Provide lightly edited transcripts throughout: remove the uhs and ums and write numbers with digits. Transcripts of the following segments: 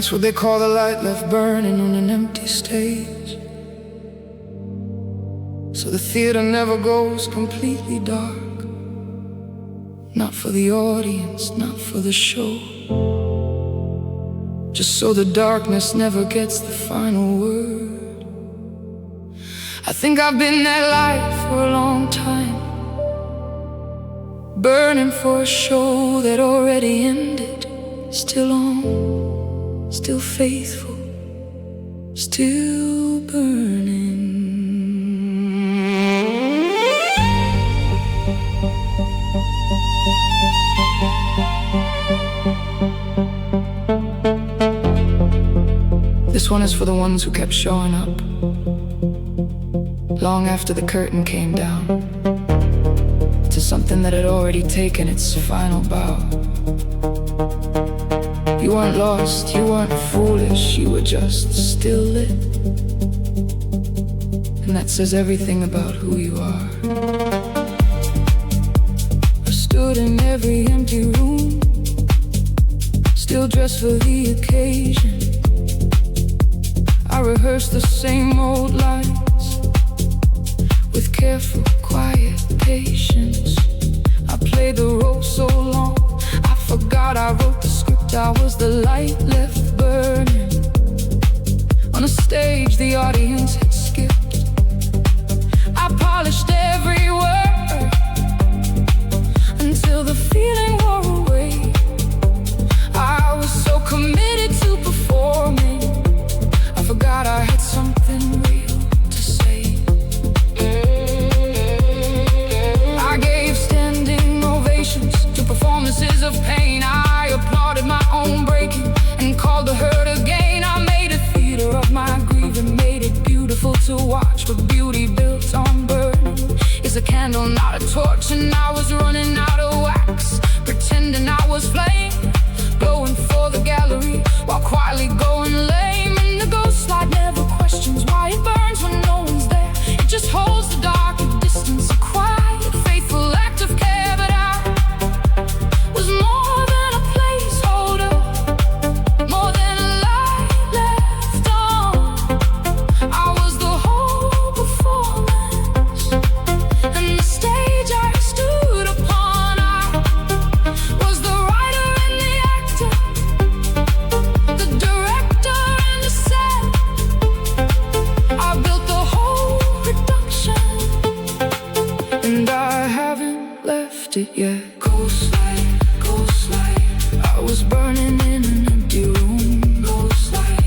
It's what they call the light left burning on an empty stage. So the theater never goes completely dark. Not for the audience, not for the show. Just so the darkness never gets the final word. I think I've been that light for a long time, burning for a show that already ended. Still on, still faithful, still burning. This one is for the ones who kept showing up long after the curtain came down, to something that had already taken its final bow. You weren't lost, you weren't foolish, you were just still lit. And that says everything about who you are. I stood in every empty room, still dressed for the occasion. I rehearsed the same old lines with careful, quiet patience. I played the role so long, I forgot I wrote the script. I was the light left burning on a stage the audience had skipped. I polished every word until the feeling wore away. I was so committed to performing, I forgot I had something real to say. I gave standing ovations to performances of pain. I applauded my own breaking and called the hurt again. I made a theater of my grief and made it beautiful to watch. But beauty built on burning is a candle, not a torch. And I was running out of wax, pretending I was flame, going for the gallery while quietly going lame. And the ghost light never questions why it burns when no one's there. It just holds the dark at distance, a quiet, faithful act of care. But I was more than a placeholder, more than a light left on. I was the whole performance, and the stage I stood upon. I was the writer and the actor, the director and the set. I built the whole production, and I haven't left it yet. Ghost light, ghost light, I was burning in an empty room. Ghost light,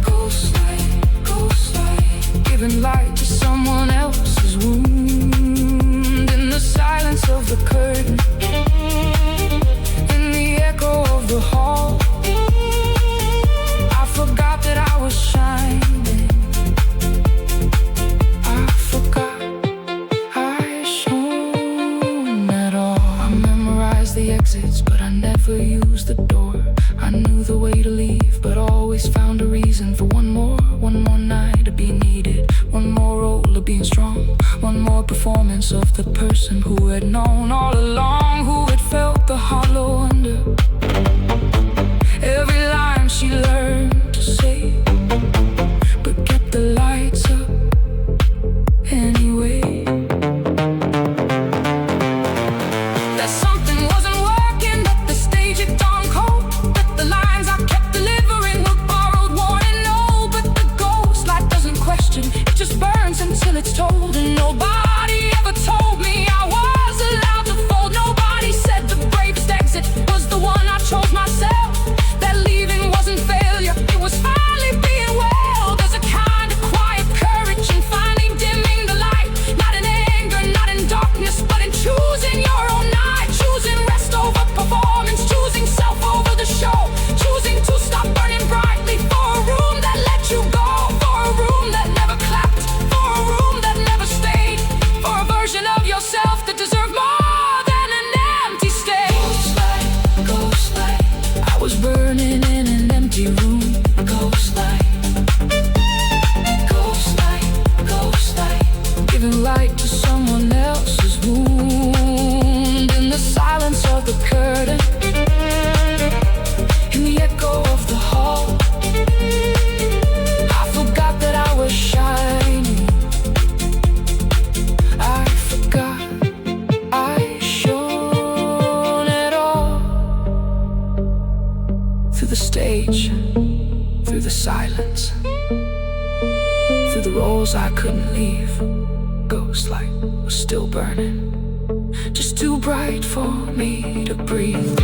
ghost light, ghost light, giving light to someone else's wound. In the silence of the curtain, in the echo of the hall, I forgot that I was shining. I forgot I shone at all. I memorized the exits, but I never used the door. I knew the way to leave, but always found a reason for one more night of being needed, one more role of being strong, one more performance of the person who had known all along, who had felt the hollow under every line she learned to say, but kept the lights up anyway. That something wasn't working, that the stage had gone cold, that the lines I kept delivering were borrowed, worn and old. But the ghost light doesn't question, it just burns until it's told. And nobody ever told me I was allowed to fold. Nobody couldn't leave. Ghost light was still burning, just too bright for me to breathe.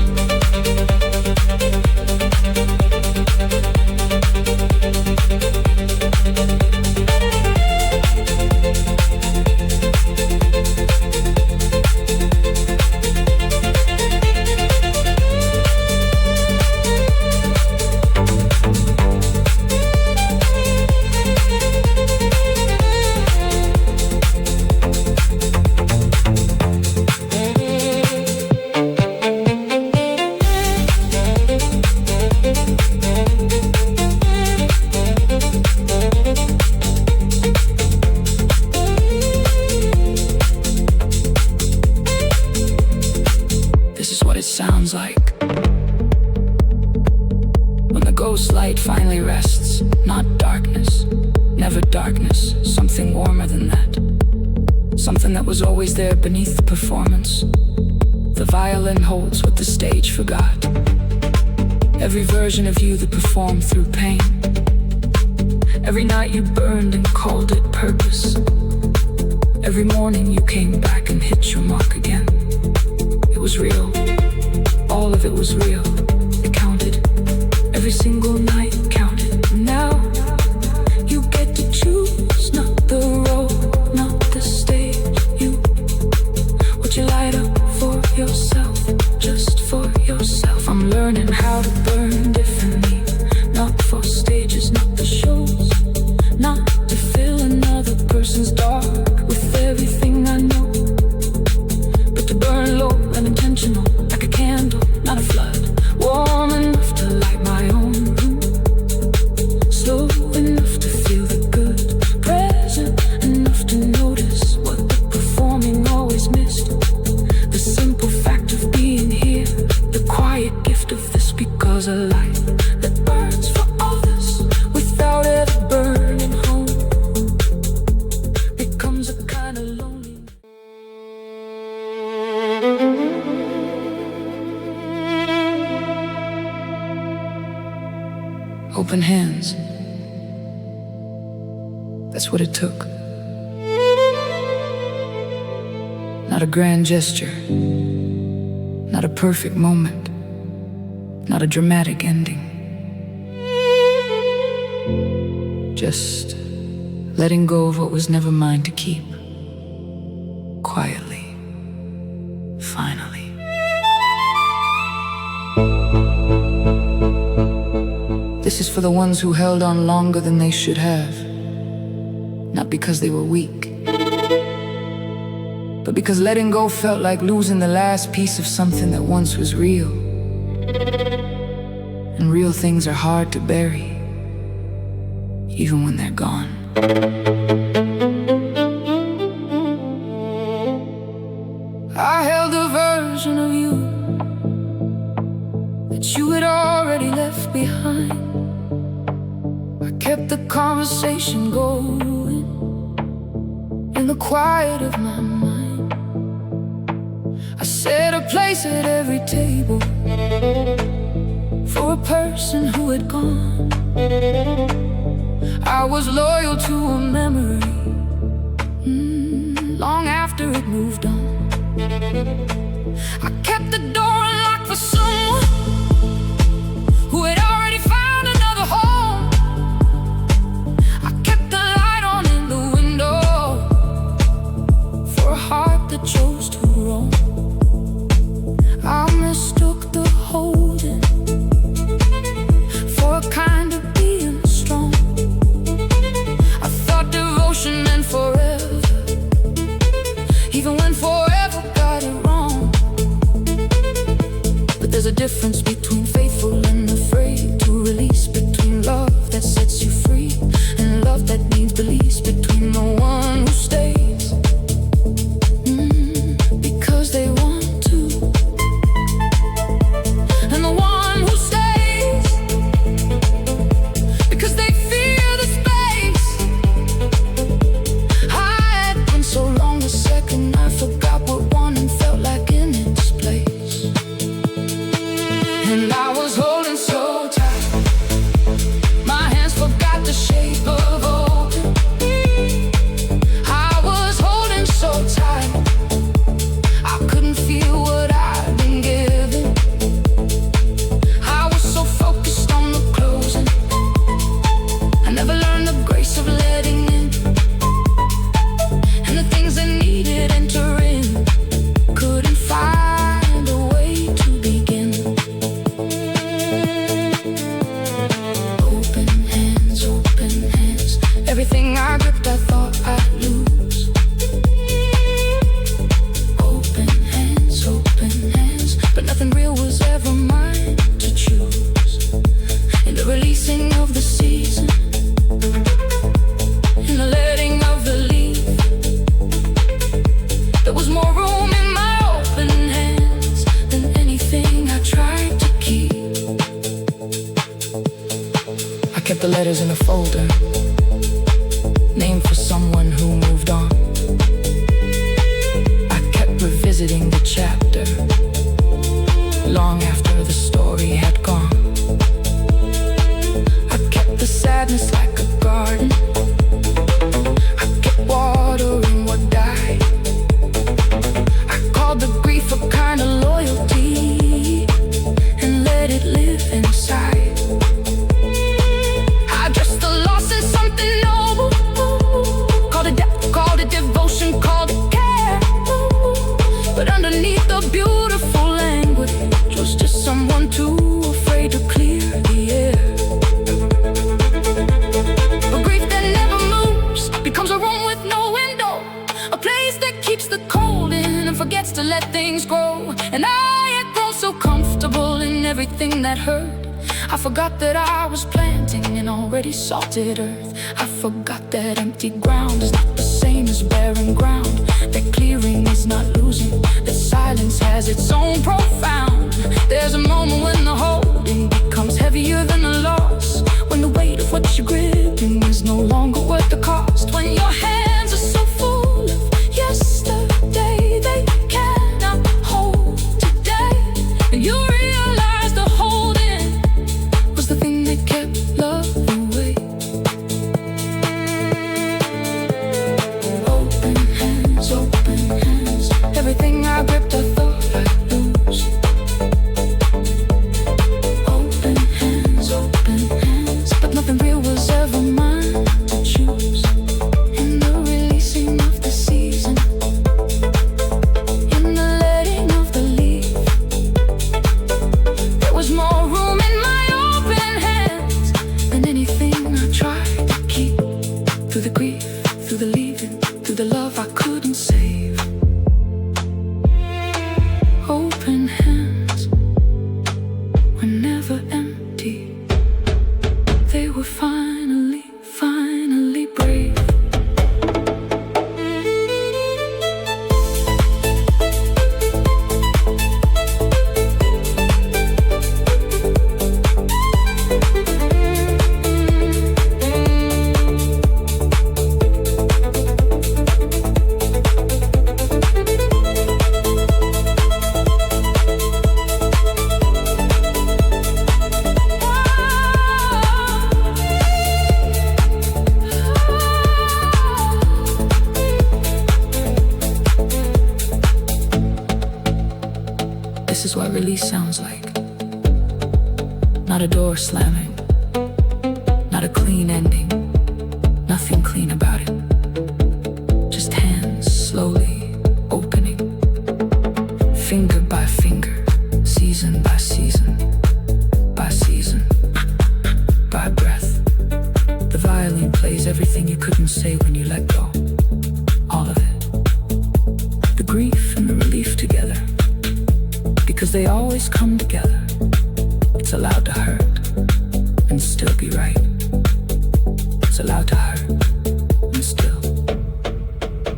Sounds like when the ghost light finally rests. Not darkness, never darkness, something warmer than that. Something that was always there beneath the performance. The violin holds what the stage forgot. Every version of you that performed through pain. Every night you burned and called it purpose. Every morning you came back and hit your mark again. It was real. All of it was real. It counted. Every single night counted. Now you get to choose, not the road, not the stage. Would you light up for yourself, just for yourself? I'm learning how to burn differently. Not for stages, not the shows. Not to fill another person's dark with everything I know, but to burn low and intentional. Like a candle, not a flood. Warm enough to light my own room. Slow enough to feel the good. Present enough to notice what the performing always missed. The simple fact of being here. The quiet gift of this, because a light that burns for others without ever burning home becomes a kind of lonely. Open hands. That's what it took. Not a grand gesture, not a perfect moment, not a dramatic ending. Just letting go of what was never mine to keep. Quietly, finally. This is for the ones who held on longer than they should have. Not because they were weak, but because letting go felt like losing the last piece of something that once was real. And real things are hard to bury, even when they're gone. I held a version of you that you had already left behind. I kept the conversation going in the quiet of my mind. I set a place at every table for a person who had gone. I was loyal to a memory, long after it moved on. I kept the door unlocked for someone who had already found another home. I kept the light on in the window for a heart that chose to roam. I mistook the holding for a kind of being strong. I thought devotion meant forever, even when forever got it wrong. But there's a difference between faithful and afraid to release, between love that sets you free and love that needs release, between the one who stays because they want to, and the one who stays because they fear the space. I had been so long a second, I forgot what one felt like in its place. And I put the letters in a folder, named for someone who moved on. I kept revisiting the chapter, long after the story had gone. I kept the sadness like a garden. I kept watering what died. I called the grief a kind of loyalty and let it live inside. I dressed the loss in something noble, called it depth, called it devotion, called it care. But underneath the beautiful language was just someone too afraid to clear the air. A grief that never moves becomes a room with no window, a place that keeps the cold in and forgets to let things grow. And I had grown so comfortable in everything that hurt, I forgot that I was planting in already salted earth. I forgot that empty ground is not the same as barren ground, that clearing is not losing, that silence has its own profound. There's a moment when the holding becomes heavier than the loss, when the weight of what you're gripping is no longer worth the cost, when your hands are so full of yesterday they cannot hold today, and you realize the holding was the thing that kept love away. Open hands, everything I gripped I thought I'd lose. Open hands, but nothing real was ever mine to choose. In the releasing of the season, in the letting of the leaf, there was more room in my open hands than anything I tried to keep. Through the grief, through the leaving, through the love I couldn't save. Open hands were never empty. They were finally brave. This is what release sounds like. Not a door slamming, not a clean ending, nothing clean about it. Just hands slowly opening, finger by finger, season by season, by season, by breath. The violin plays everything you couldn't say when you let go. All of it. The grief and the relief together, because they always come together. It's allowed to hurt and still be right. It's allowed to hurt and still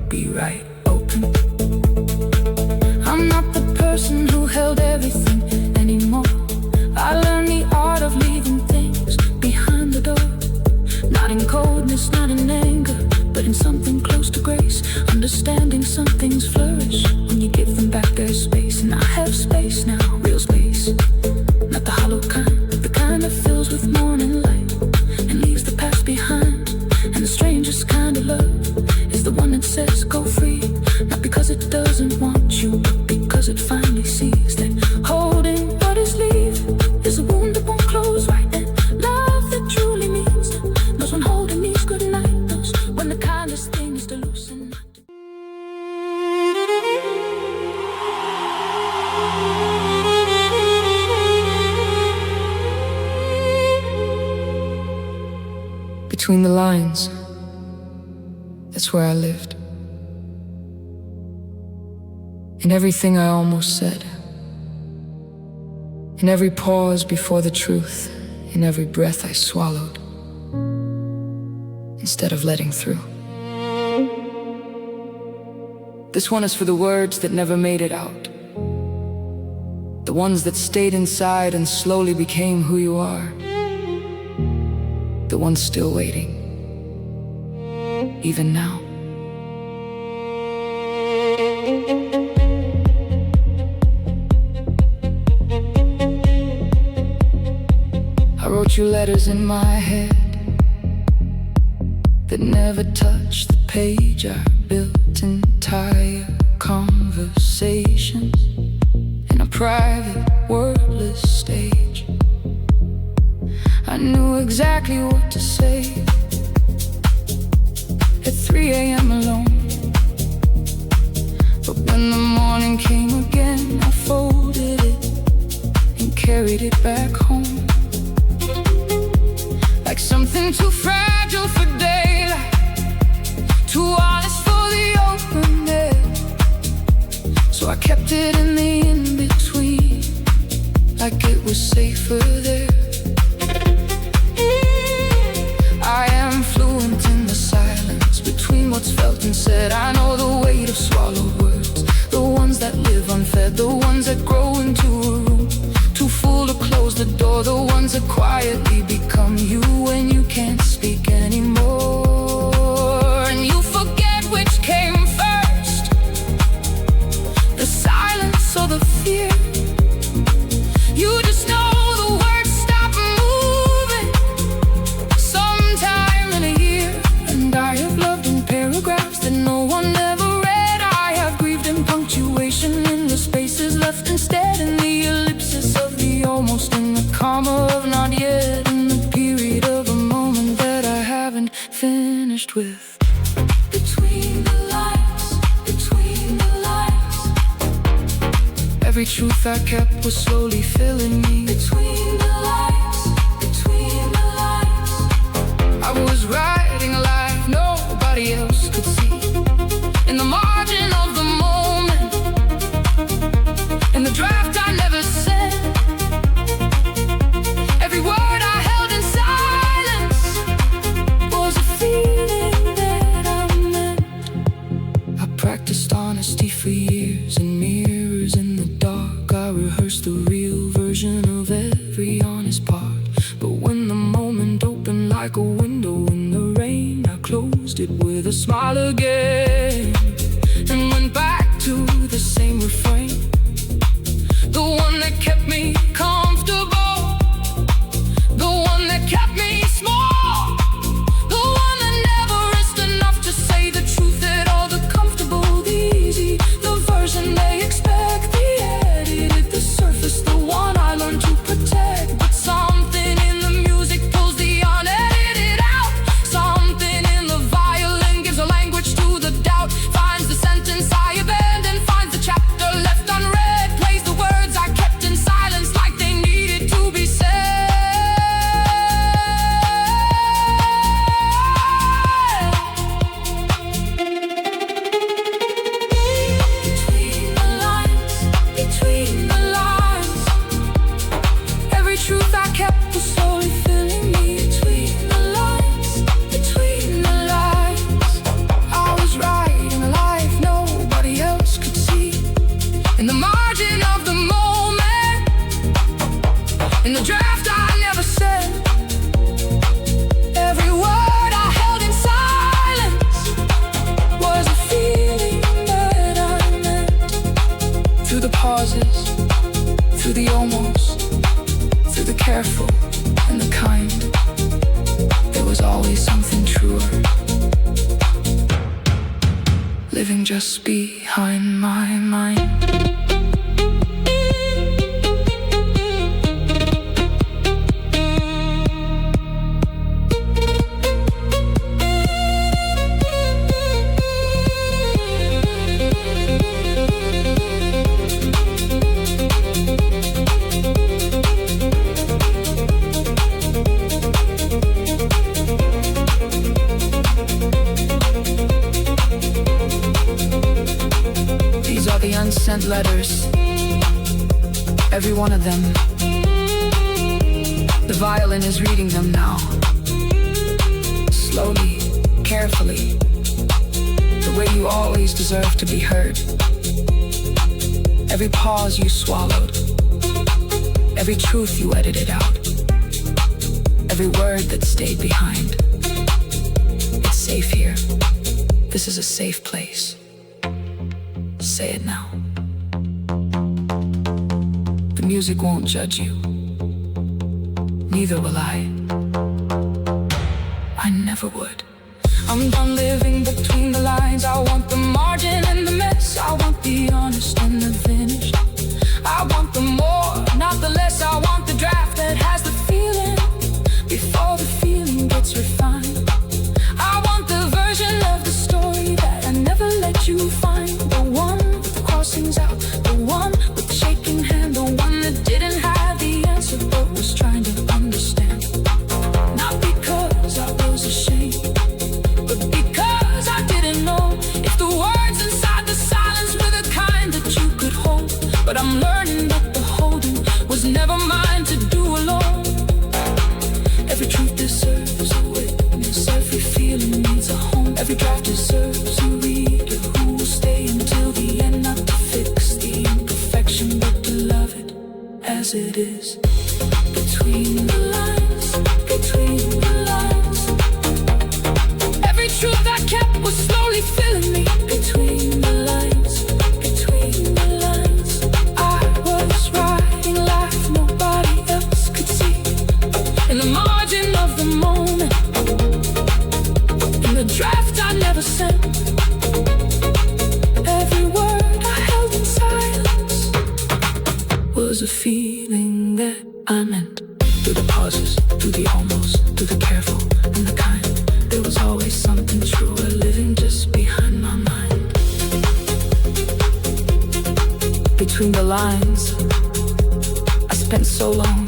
be right. Open. I'm not the person who held everything anymore. I learned the art of leaving things behind the door. Not in coldness, not in anger, but in something close to grace. Understanding some things flourish when you give them back their space. And I have space now, real space. Not the hollow kind, the kind that fills with morning light and leaves the past behind. And the strangest kind of love is the one that says go free. Not because it doesn't want you, but because it finally sees that holding what is leaving is a wound that won't close right. And love that truly means that knows when holding needs good night, knows when the kindest thing is to loosen. Between the lines, that's where I lived. In everything I almost said, in every pause before the truth, in every breath I swallowed instead of letting through. This one is for the words that never made it out, the ones that stayed inside and slowly became who you are. the one still waiting, even now. I wrote you letters in my head that never touched the page. I built entire conversations in a private, wordless stage. I knew exactly what to say at 3 a.m. alone. But when the morning came again, I folded it and carried it back home, like something too fragile for daylight, too honest for the open air. So I kept it in the in-between, like it was safer there. I am fluent in the silence between what's felt and said. I know the weight of swallowed words, the ones that live unfed, the ones that grow into a room too full to close the door, the ones that quietly become you when you can't speak anymore. And you forget which came first, the silence or the fear. You just know the words stop moving sometime in a year. And I have loved in paragraphs that no one ever read. I have grieved in punctuation, in the spaces left instead, in the ellipsis of the almost, in the comma of not yet, in the period of a moment that I haven't finished with. Between the lines, between the lines, every truth I kept was slowly filling me. Between the lines, between the lines, I was writing a life nobody else could see. In the margin of the moment, in the draft I never sent, every word I held in silence was a feeling that I meant. I practiced honesty for years in mirrors in the dark. I rehearsed the real version of every honest part. But when the moment opened like a window in the rain, I closed it with a smile again and went back to the same refrain, the one that kept me comfortable, the one that kept me small, the one that never risked enough to say the truth at all. The comfortable, the easy, the version they expect, the edited, the surface, the one I learned to protect. But something in the music pulls the unedited out. Something in the violin gives a language to the doubt, finds the sentence I abandoned, finds the chapter left unread, plays the words I kept in silence like they needed to be said. Between the lines, between the lines, every truth I kept was slowly filling me. Between the lines, between the lines, I was writing a life nobody else could see. In the margin of the moment, in the draft I never said, every word I held in silence was a feeling that I meant. Through the pauses, through the almost, through the careful and the kind, there was always something truer, living just behind my mind. These are the unsent letters, every one of them. The violin is reading them now, slowly, carefully, the way you always deserve to be heard. Every pause you swallowed, every truth you edited out, every word that stayed behind. It's safe here. This is a safe place. Say it now. The music won't judge you. Neither will I. I never would. I'm done living between the lines. I want the margin and the mess. I want the honest and the finished. I want the more, not the less. I want the draft that has the feeling before the feeling gets refined. I want the version of the story that I never let you find. The one with the crossings out, the one with the shaking hand, the one that didn't have the answer but was trying to understand. Not because I was ashamed, but because I didn't know if the words inside the silence were the kind that you could hold. But I'm learning that the holding was never mine to do alone. Every truth deserves a witness, every feeling needs a home. Every draft deserves a reader who will stay until the end, not to fix the imperfection, but to love it as it is. Between the lines, between the lines. Every truth I kept was slowly filling me. Between the lines, between the lines. I was writing life nobody else could see. In the margin of the moment, in the draft I never sent. Every word I held in silence was a feeling that I meant. Through the pauses, through the almost, through the careful and the kind, there was always something truer living just behind my mind. Between the lines, I spent so long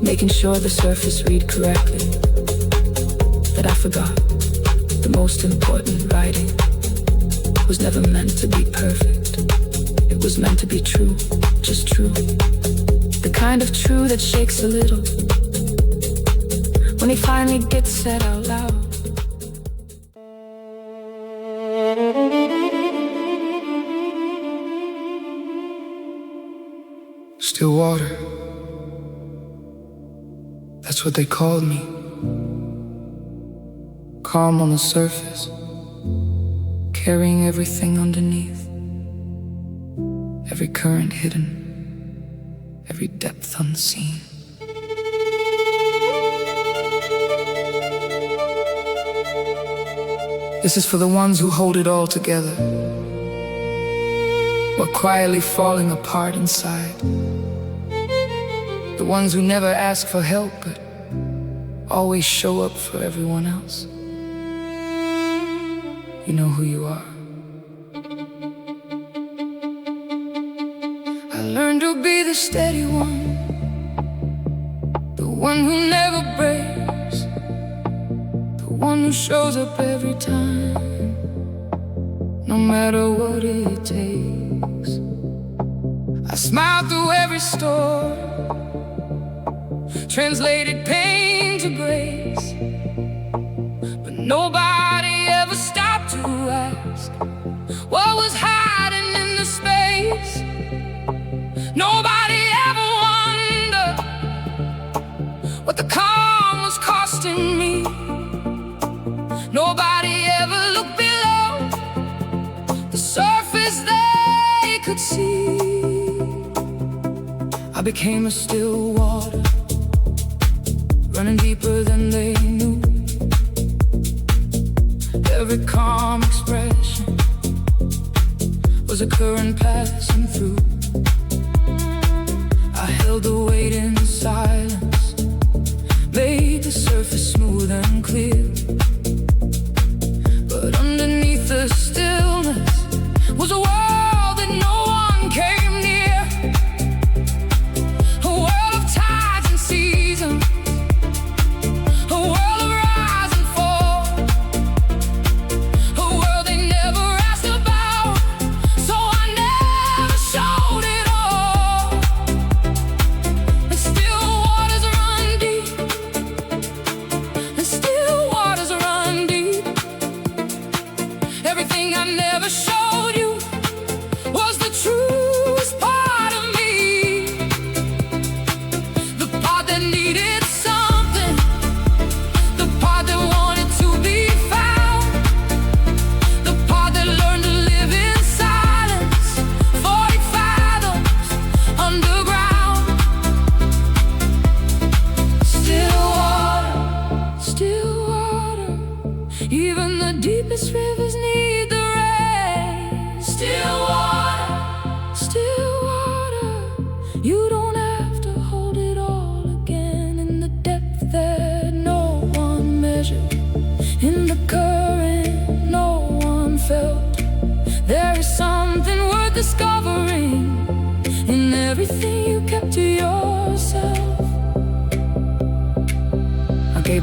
making sure the surface read correctly that I forgot the most important writing was never meant to be perfect. It was meant to be true, just true. The kind of true that shakes a little when it finally gets said out loud. Still water, that's what they called me. Calm on the surface, carrying everything underneath. Every current hidden, every depth unseen. This is for the ones who hold it all together, while quietly falling apart inside. The ones who never ask for help, but always show up for everyone else. You know who you are. I learned to be the steady one, the one who never breaks, the one who shows up every time, no matter what it takes. I smiled through every storm, translated pain to grace, but nobody ever stopped to ask what was hiding in the space. Nobody ever wondered what the calm was costing me. Nobody ever looked below the surface they could see. I became a still water, running deeper than they knew. Every calm expression was a current passing through. I held the weight in silence, made the surface smooth and clear. But underneath the stillness was a world that no one came near. A world of tides and seasons, a world of rise and fall, a world they never asked about. So I never showed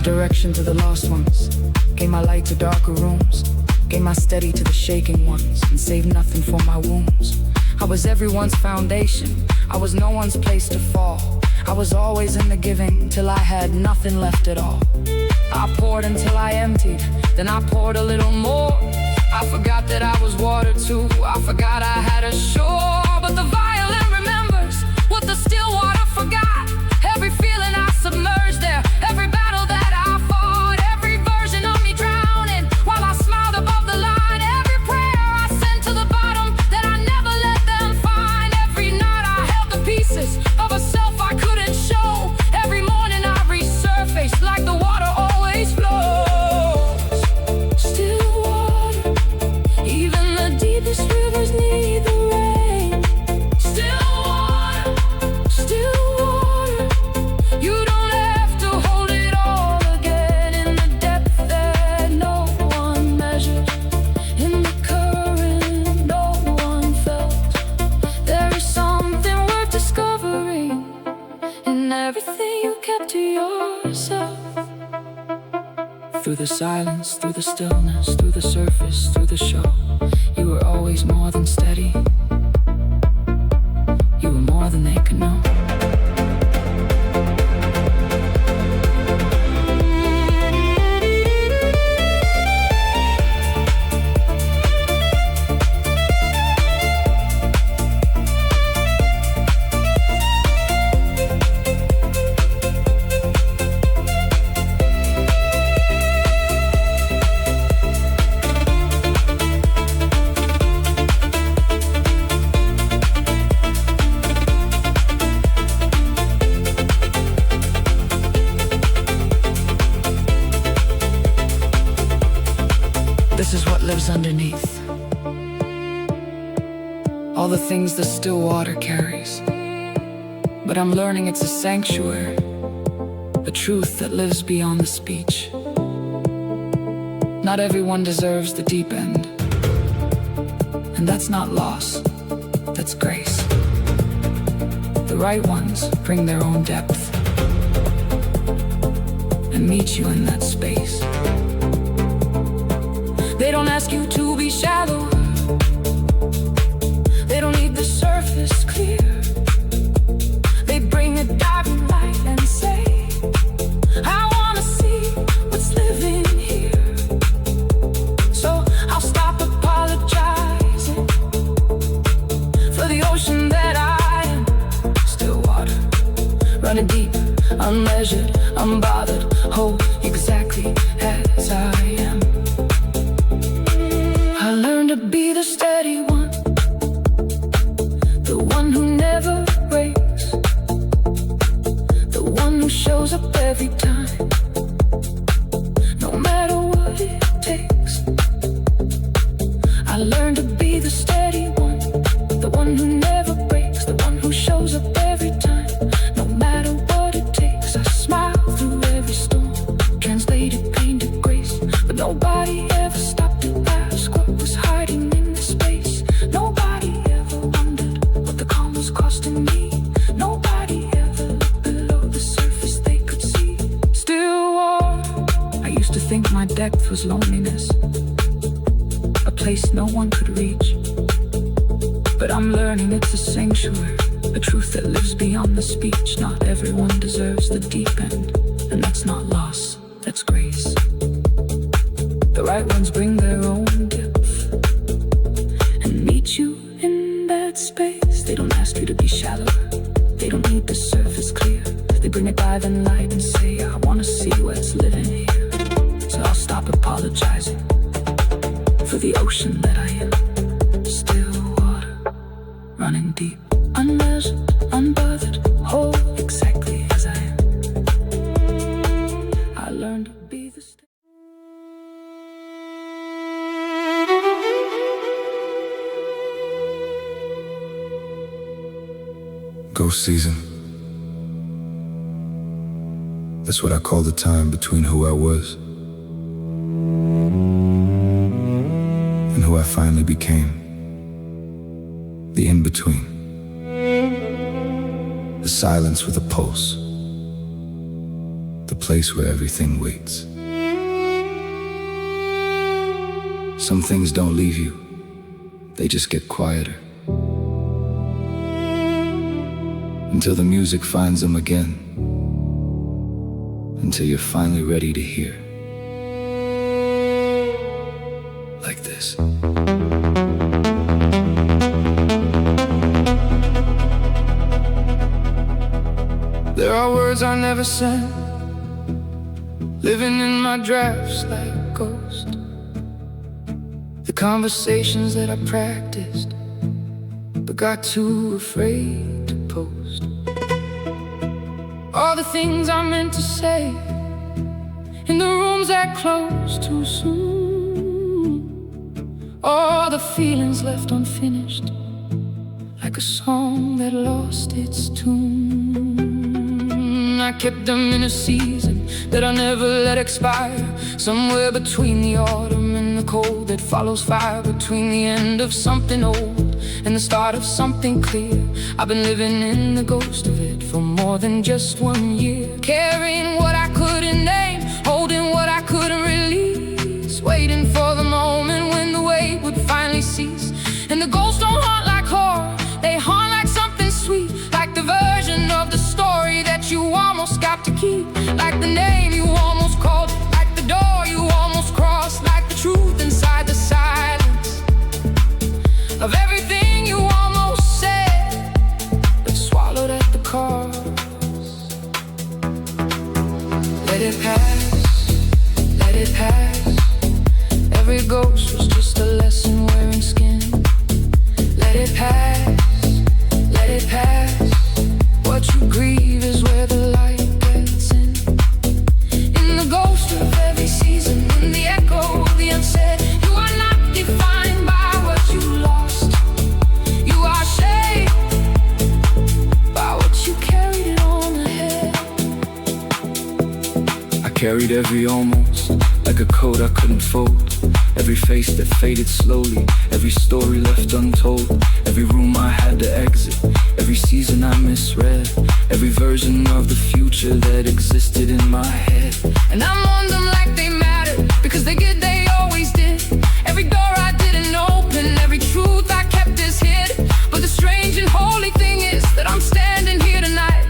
Gave direction to the lost ones, gave my light to darker rooms, gave my steady to the shaking ones, and saved nothing for my wounds. I was everyone's foundation, I was no one's place to fall. I was always in the giving, till I had nothing left at all. I poured until I emptied, then I poured a little more. I forgot that I was water too, I forgot I had a shore. But the violin remembers what the still water forgot. Every feeling I submerged there, every battle that I fought, every version of me drowning while I smiled above the line. Every prayer I sent to the bottom that I never let them find. Every night I held the pieces of a self I couldn't show. Every morning I resurfaced like the water always flows. Still water, even the deepest rivers need the rain. Still water, still water. You don't have to hold it all again in the depth that no one measured, in the current no one felt. There is something worth discovering in everything you kept to yourself. Through the silence, through the stillness, through the surface, through the show, you were always more than steady. You were more than they could know. This is what lives underneath. All the things the still water carries. But I'm learning it's a sanctuary, the truth that lives beyond the speech. Not everyone deserves the deep end, and that's not loss, that's grace. The right ones bring their own depth and meet you in that space. They don't ask you to be shallow, they don't need the surface clear. They bring a diving light and say, I wanna see what's living here. So I'll stop apologizing for the ocean that I am. Still water, running deep, unmeasured, unbothered, whole, exactly as I am. I learned to be the steady one, the one who never breaks, the one who shows up every time, no matter what it takes. I learned to be the steady one, the one who never breaks, the one who shows up every time, no matter what it takes. I smile through every storm, translated pain to grace, but nobody ever stopped to ask what was hiding in the space. Nobody ever wondered what the calm was costing me. Nobody ever looked below the surface they could see. Still water, I used to think my depth was loneliness, a place no one could reach. But I'm learning it's a sanctuary, a truth that lives beyond the speech. Not everyone deserves the deep end, and that's not loss, that's grace. The right ones bring their own depth and meet you in that space. They don't ask you to be shallower, they don't need the surface clear. They bring a diving light and say, I wanna see what's living here. So I'll stop apologizing for the ocean that I am. Still water, running deep, unmeasured, unbothered, whole, exactly as I am. I learned to be the Ghost season. That's what I call the time between who I was and who I finally became. The in-between. The silence with a pulse. The place where everything waits. Some things don't leave you, they just get quieter, until the music finds them again, until you're finally ready to hear. Like this. There are words I never said, living in my drafts like a ghost. The conversations that I practiced, but got too afraid to post. All the things I meant to say, in the rooms that closed too soon. All the feelings left unfinished, like a song that lost its tune. I kept them in a season that I never let expire, somewhere between the autumn and the cold that follows fire, between the end of something old and the start of something clear. I've been living in the ghost of it for more than just 1 year, carrying what I couldn't name, holding what I couldn't release, waiting for the moment when the weight would finally cease. And the ghosts don't haunt like horror, they haunt like something sweet, like the version of the story that you almost got to keep, like the name you almost called, like the door you almost crossed, like the truth inside the silence of everything you almost said, but swallowed at the cost. Let it pass, let it pass. Every ghost was just a lesson wearing skin. Let it pass, let it pass. What you grieve is where the light gets in. In the ghost of every season, in the echo of the unsaid, you are not defined by what you lost. You are shaped by what you carried it on ahead. I carried every almost, like a coat I couldn't fold. Every face that faded slowly, every story left untold, every room I had to exit, every season I misread, every version of the future that existed in my head. And I'm on them like they mattered, because they always did. Every door I didn't open, every truth I kept is hid. But the strange and holy thing is that I'm standing here tonight,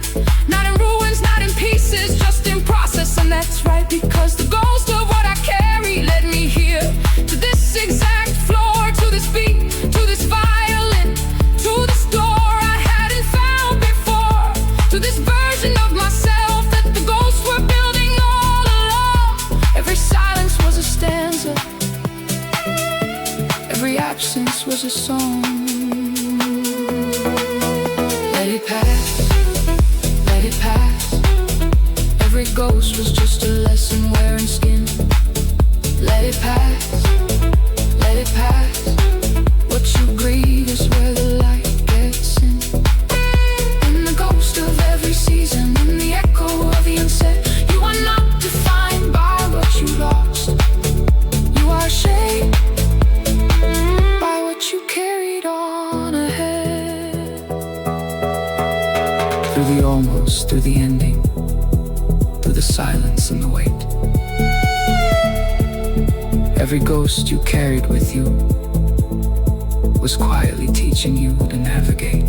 not in ruins, not in pieces, just in process. And that's right, because the ghost of what I carry led me here, to this exact floor, to this beat, to this violin, to this door I hadn't found before, to this version of myself that the ghosts were building all along. Every silence was a stanza, every absence was a song. Let it pass, let it pass. Every ghost was just a lesson wearing skin. Let it pass, let it pass. What you grieve is where the light gets in. In the ghost of every season, in the echo of the unsaid, you are not defined by what you lost. You are shaped by what you carried on ahead. Through the almost, through the ending, through the silence and the wait. Every ghost you carried with you was quietly teaching you to navigate.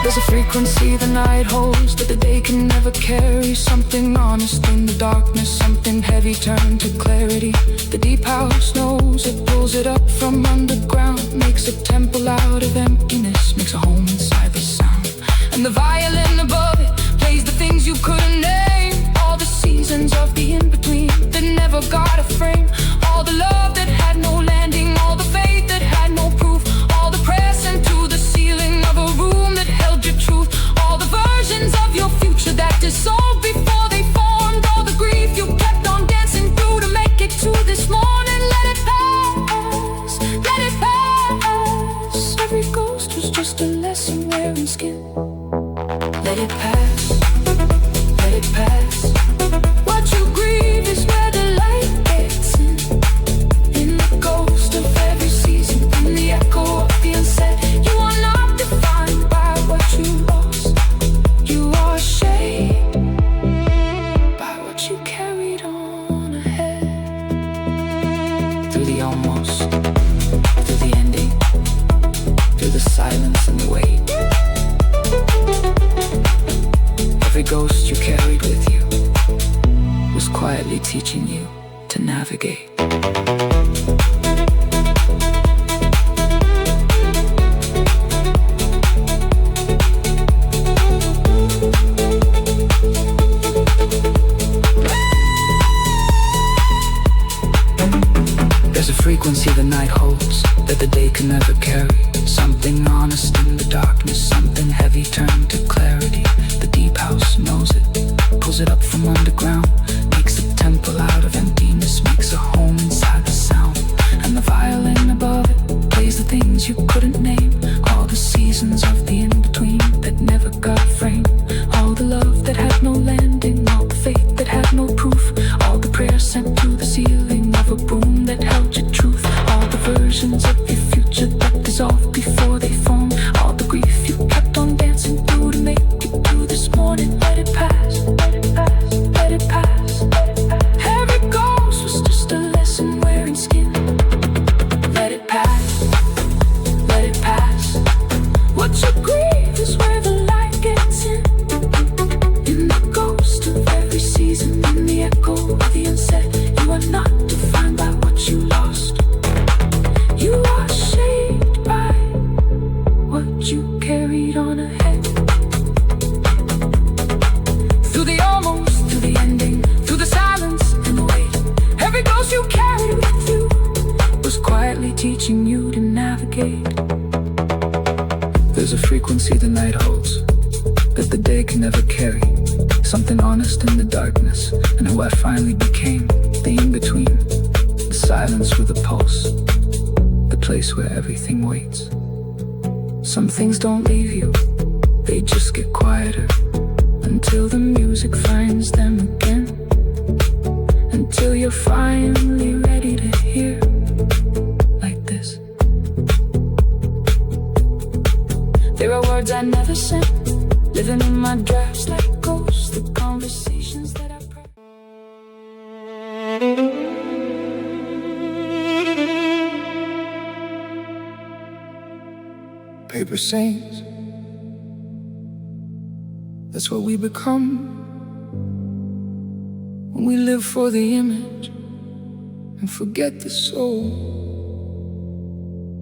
There's a frequency the night holds that the day can never carry. Something honest in the darkness, something heavy turned to clarity. The deep house knows it, pulls it up from underground, makes a temple out of emptiness, makes a home inside the sound. And the violin above it plays the things you couldn't name, all the seasons of the in-between that never got a frame, all the love that had no landing, all the faith that had no proof, all the press into the ceiling of a room that held your truth, all the versions of your future that dissolved before they formed, all the grief you kept on dancing through to make it to this morning. Let it pass, let it pass. Every ghost was just a lesson wearing skin. Let it pass, let it pass. What you grieve is where the light gets in. In the ghost of every season, in the echo of the unsaid, you are not defined by what you lost. You are shaped teaching you to navigate. There's a frequency the night holds that the day can never carry. Something honest in the darkness, something heavy turned to clarity. The deep house knows it, pulls it up from underground, makes a temple out of emptiness, makes a home inside the sound. And the violin above it plays the things you couldn't name, all the seasons of the in-between that never got framed, all the love that had no landing, all the faith that had no proof, all the prayers sent to the ceiling of a room that held your truth, all the versions of your future that dissolved before they formed, all the grief you kept on dancing through to make it through this morning. Let it pass, let it pass, let it pass. Every ghost was just a lesson wearing skin. Let it pass, let it pass. What you grieve is where the light gets in the ghost of every season, in the echo of the unsaid. You are not defined by what you lost. You are shaped by what you carried on ahead. Through the almost, through the ending, through the silence and the wait, every ghost you carried with you was quietly teaching you to navigate. There's a frequency the night holds that the day can never carry, something honest in the darkness, and who I finally became, the in-between, the silence with a pulse, the place where everything waits. Some things don't leave you, they just get quieter, until the music finds them again, until you're finally ready to hear like this. There are words I never sent, living in my drafts like ghosts, the conversations that I pray. Paper saints, that's what we become when we live for the image and forget the soul,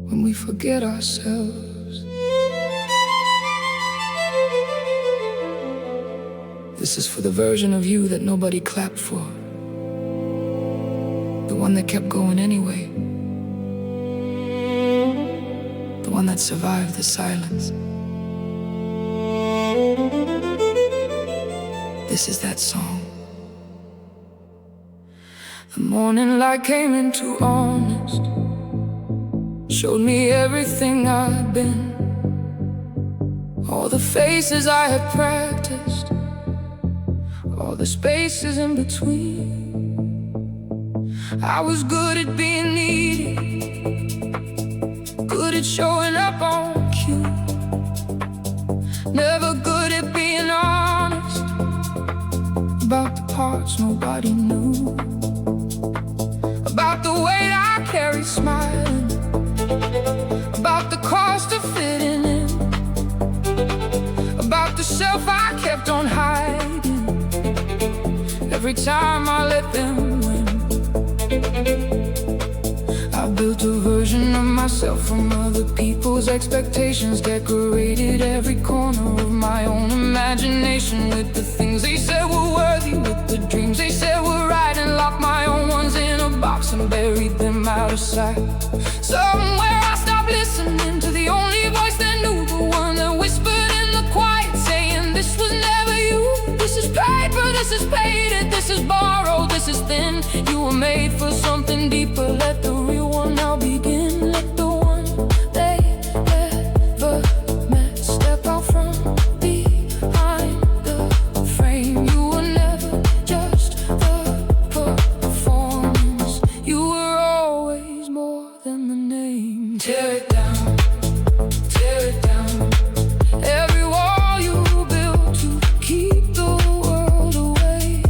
when we forget ourselves. This is for the version of you that nobody clapped for, the one that kept going anyway, the one that survived the silence. This is that song. The morning light came in too honest, showed me everything I'd been, all the faces I had practiced, all the spaces in between. I was good at being needy, good at showing up on cue, never good at being honest about the parts nobody knew, about the weight I carried smiling, about the cost of fitting in, about the self I kept on hiding every time I let them win. I built a version of myself from other people's expectations, decorated every corner of my own imagination with the things they said were worthy, with the dreams they said were right, and locked my own ones in a box and buried them out of sight. Somewhere I stopped listening to the only voice that knew, the one that whispered in the quiet, saying this was never you. This is paper, this is painted, this is borrowed, this is thin. You were made for something deeper. Let the real one now begin. Let the one they never met step out from behind the frame. You were never just the performance, you were always more than the name. Tear it down, tear it down. Every wall you built to keep the world away.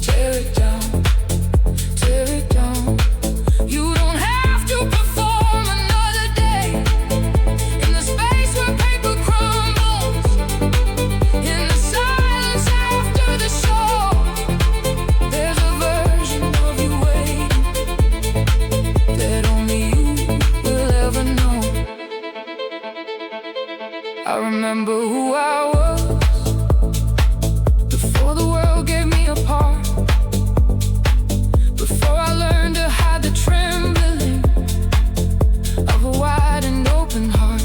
Tear it down, tear it down. You don't have to I remember who I was before the world gave me a part, before I learned to hide the trembling of a wide and open heart.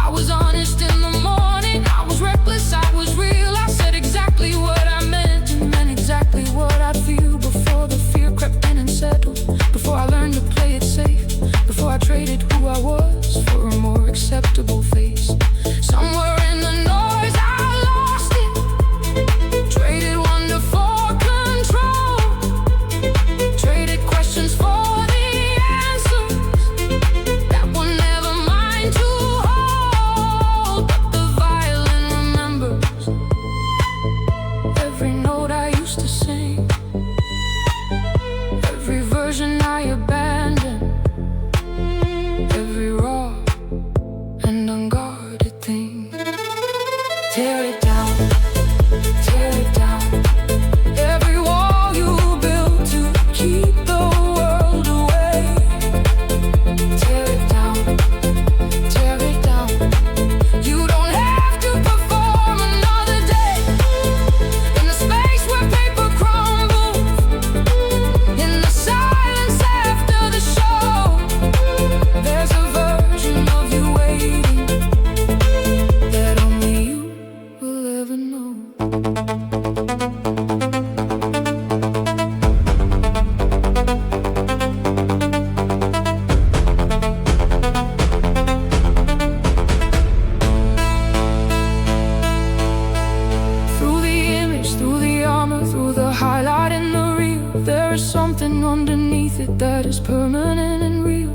I was honest in the morning, I was reckless, I was real. I said exactly what I meant and meant exactly what I'd feel, before the fear crept in and settled, before I learned to play it safe, before I traded who I was for a more acceptable face. Somewhere in the noise I lost it, traded wonder for control, traded questions for the answers that were never mine to hold. But the violin remembers every note I used to sing, every version I abandoned, every raw and unguarded thing. Tear it down, tear it down. Every wall you built to keep the world away. Tear it down, tear it down. You don't have to perform another day in the space where paper crumbles, in the silence after the show. There's a version of you waiting that only you will ever know. Through the image, through the armor, through the highlight and the real, there is something underneath it that is permanent and real.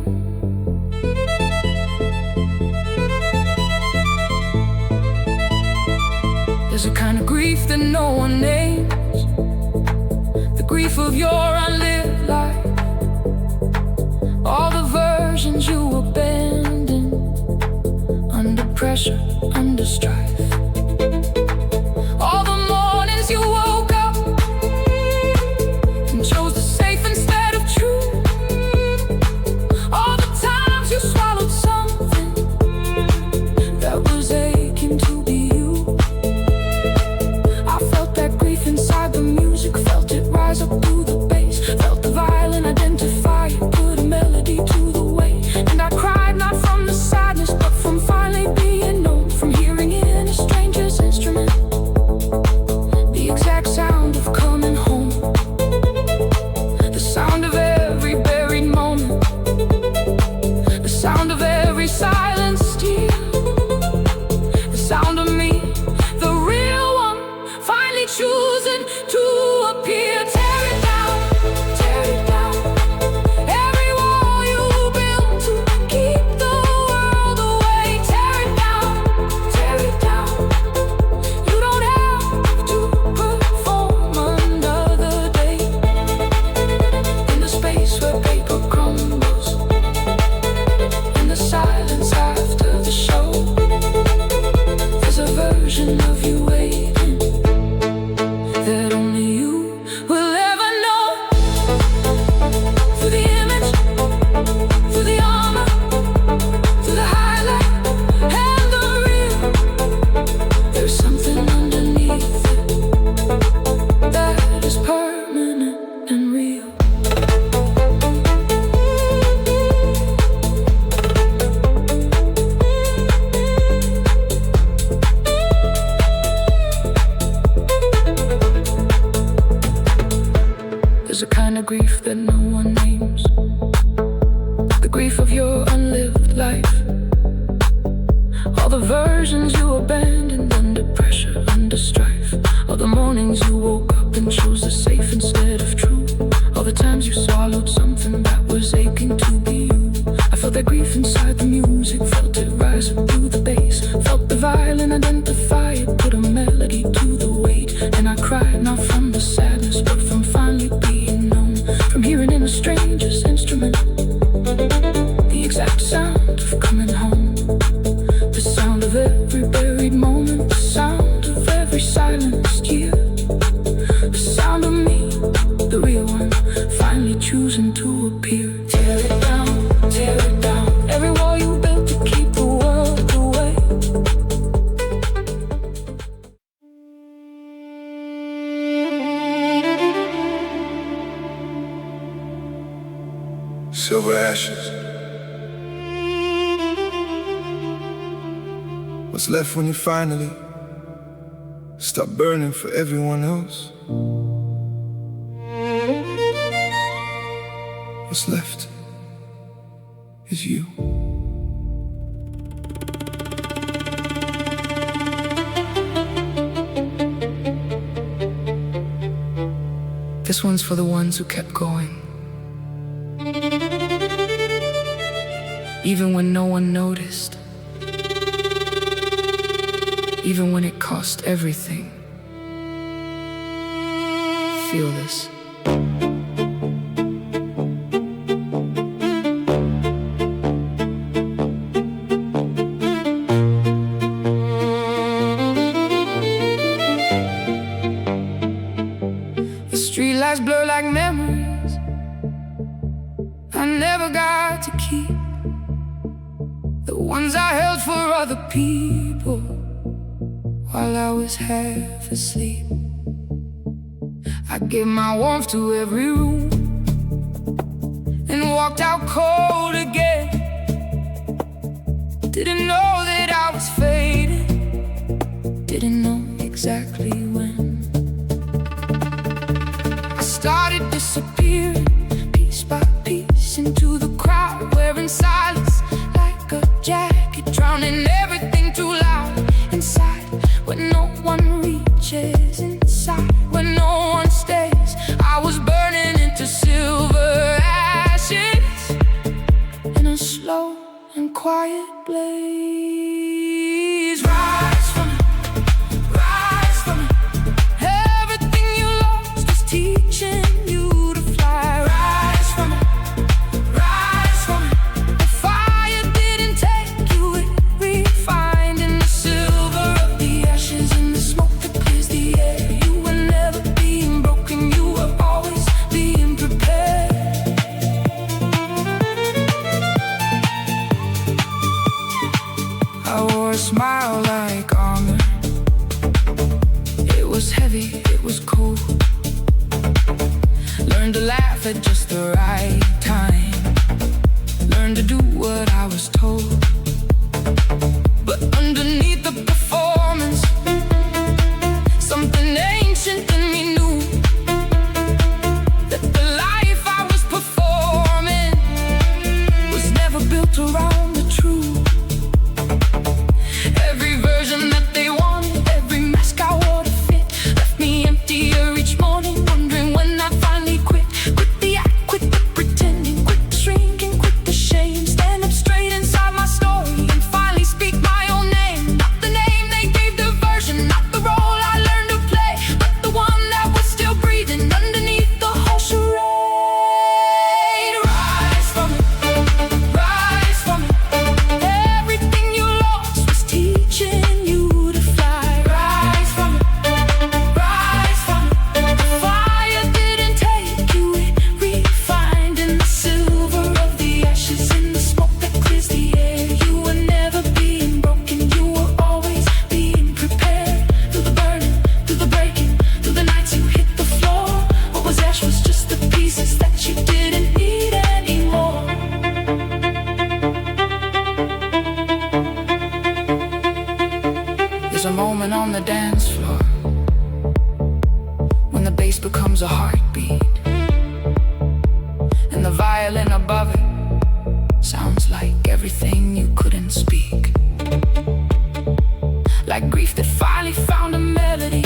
There's a kind of grief that no one names, the grief of your unlived life, all the versions you abandoned, under pressure, under strife. All the mornings you woke up and chose the safe instead of true. All the times you swallowed something that was aching to be you. I felt that grief inside the music, felt it rise up through the bass, felt the violin identify it, put a melody to the weight. And I cried not from the sadness, but from finally being known, from hearing in a stranger's instrument the exact sound of coming home, the sound of every buried moment, the sound of every silent steel, the sound of me, the real one, finally choosing to appear. Tear it down, tear it down. Every wall you built to keep the world away. Tear it down, tear it down. You don't have to perform another day in the space where paper crumbles, in the silence after the show. There's a version of you waiting that only you will ever know. Through the image, through the armor, through the highlight and the real, there's something underneath it that is permanent and real. There's a kind of grief that no one names, the grief of your unlived life, all the versions you abandoned under pressure, under strife, all the mornings you woke up and chose the safe instead of true, all the times you swallowed something that was aching to be you. I felt that grief inside the music, felt it rise up through the bass, felt the violin identify it, put a melody to the weight. And I cried not from the sadness, but from finally being known, from hearing in a stranger's instrument the exact sound of coming home, the sound of every buried moment, the sound of every silenced year, the sound of me, the real one, finally choosing to appear. Tear it down, every wall you built to keep the world ashes. What's left when you finally stop burning for everyone else? What's left is you. This one's for the ones who kept going, even when no one noticed, even when it cost everything. Feel this. The streetlights blur like memories I never got to keep, the ones I held for other people while I was half asleep. I gave my warmth to every room and walked out cold again. Didn't know that I was fading, didn't know exactly when. I started disappearing piece by piece into the crowd, wearing silence like a jacket, drowning everything too loud inside, when no one reaches inside, when no one stays. I was burning into silver ashes in a slow and quiet blaze. Rise from it, rise from it. Everything you lost was teaching you to fly. Rise from it, rise from it. The fire didn't take you, it refined in the silver of the ashes, in the smoke that clears the air. You were never being broken, you were always being prepared. I wore a smile like armor. It was heavy, it was cold. Learned to laugh at just the right time. Learned to do what I was told. But underneath the performance, something ancient in me knew that the life I was performing was never built around the truth. Every version that they wanted, every mask I wore to fit, left me emptier each morning, wondering when I finally quit. Quit the act, quit the pretending, quit the shrinking, quit the shame. Stand up straight inside my story and finally speak my own name. Not the name they gave the version, not the role I learned to play, but the one that was still breathing underneath the whole charade. Rise from it, rise from it. Everything you lost was teaching you to fly. Rise from it, rise from it. The fire didn't take you, it refined in the silver of the ashes, in the smoke that clears the air. You were never being broken, you were always being prepared. Through the burning, through the breaking, through the nights you hit the floor. What was ash was just the pieces that you didn't need anymore. There's a moment on the dance floor when the bass becomes a heartbeat, and the violin above it sounds like everything you couldn't speak. Like grief that finally found a melody,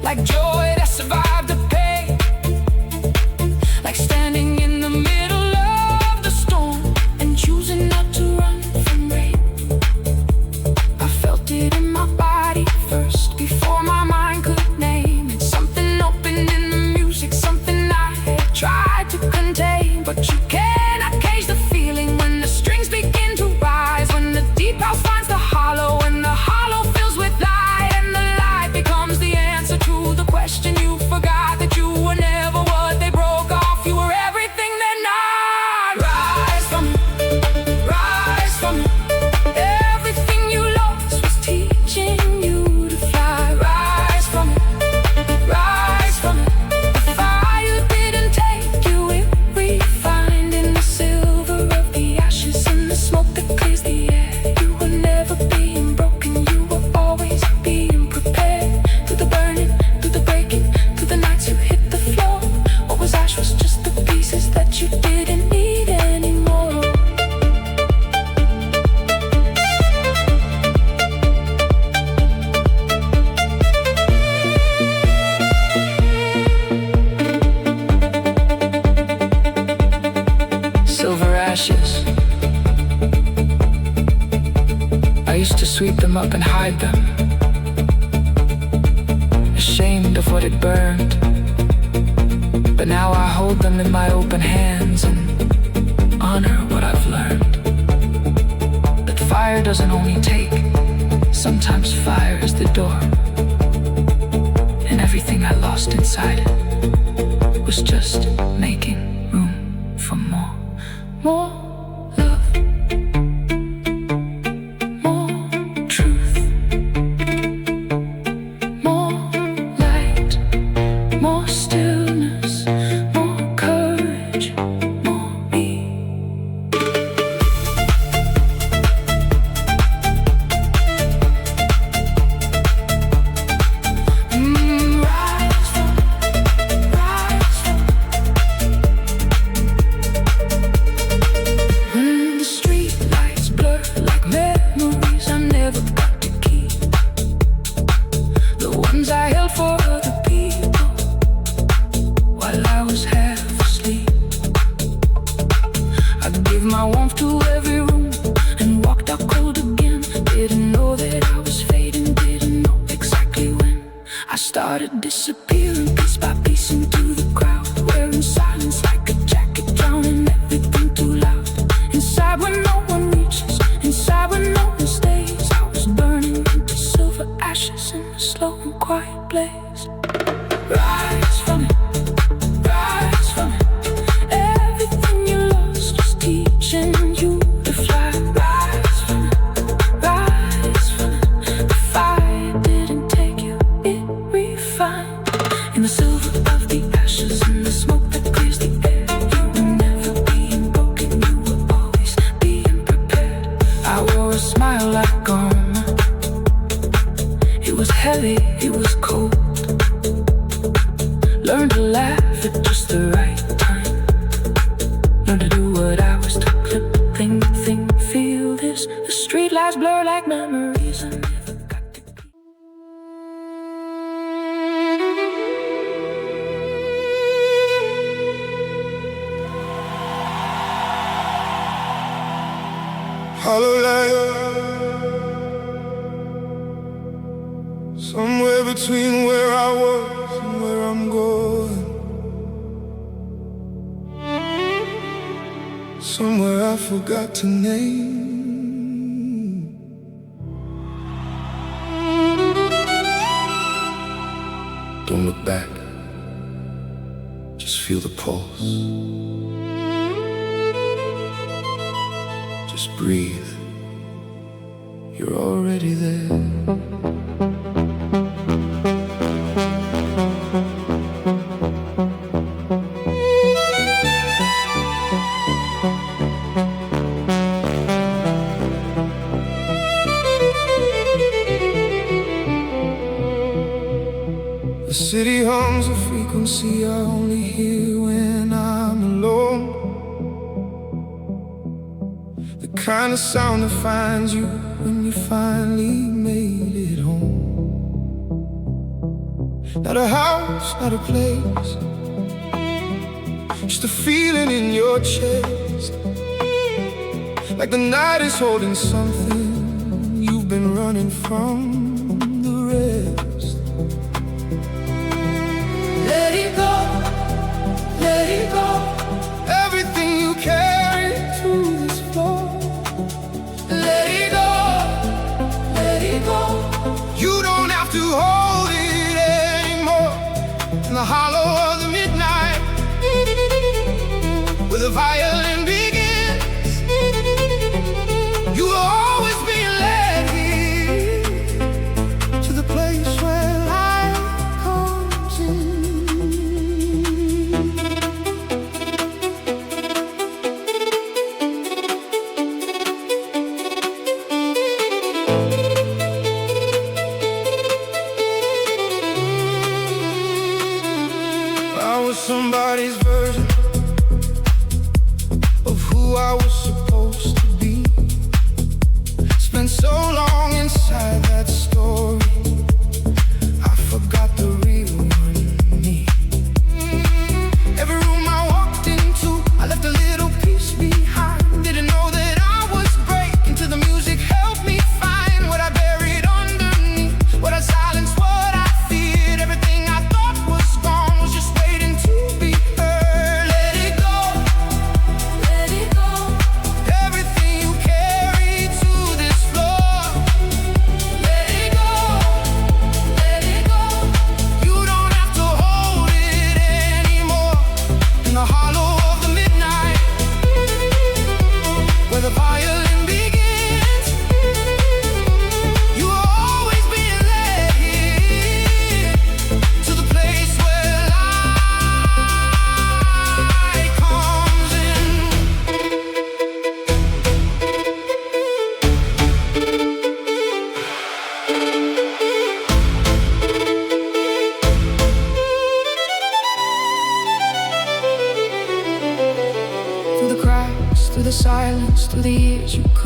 like joy that survived the pain, like standing in the middle of the storm and choosing not to run from rain. I felt it in my body first, before my mind could name it. Something opened in the music, something I had tried to contain, but you cannot cage the feeling when the strings begin to to sweep them up and hide them, ashamed of what had burned. But now I hold them in my open hands and honor what I've learned. That fire doesn't only take, sometimes fire is the door. And everything I lost inside it was just making room for more. More love, more truth, more light, more stillness, more courage, more me. Rise from, rise from. The street lights blur like memories I never got to keep. The ones I held for other people while I was half asleep. I gave my warmth to every room and walked out cold again. Didn't know that I was fading, didn't know exactly when. I started disappearing piece by piece into the crowd, wearing silence like a jacket, drowning everything too loud. Inside where no one reaches, inside where no one stays. I was burning into silver ashes in a slow and quiet blaze. Rise from it, rise from it. Everything you lost was teaching you to fly. Rise from it, rise from it. The fire didn't take you, it refined. In the silver of the ashes and the smoke that clears the air, you were never being broken, you were always being prepared. I wore a smile like armor. It was heavy, it was cold. Learned to laugh at just the right time. Learned to do what I was taught. Think, feel this. The street lights blur like memories I never got to keep. Hollow light, somewhere between where I was and where I'm going. Somewhere I forgot to name. Don't look back, just feel the pulse. Just breathe, you're already there. The city hums a frequency I only hear when I'm alone. The kind of sound that finds you when you finally made it home. Not a house, not a place, just a feeling in your chest. Like the night is holding something you've been running from the rest. Let it go, let it go. Everything you carry to this floor, Let it go, let it go. you don't have to hold it anymore. In the hollow of the midnight, where the violin begins, you will always be led here.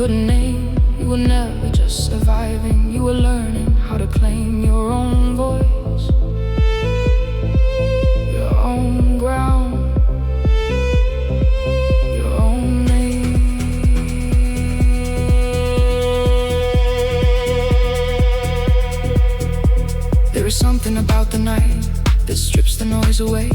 couldn't name. You were never just surviving, you were learning how to claim your own voice, your own ground, your own name. There is something about the night that strips the noise away,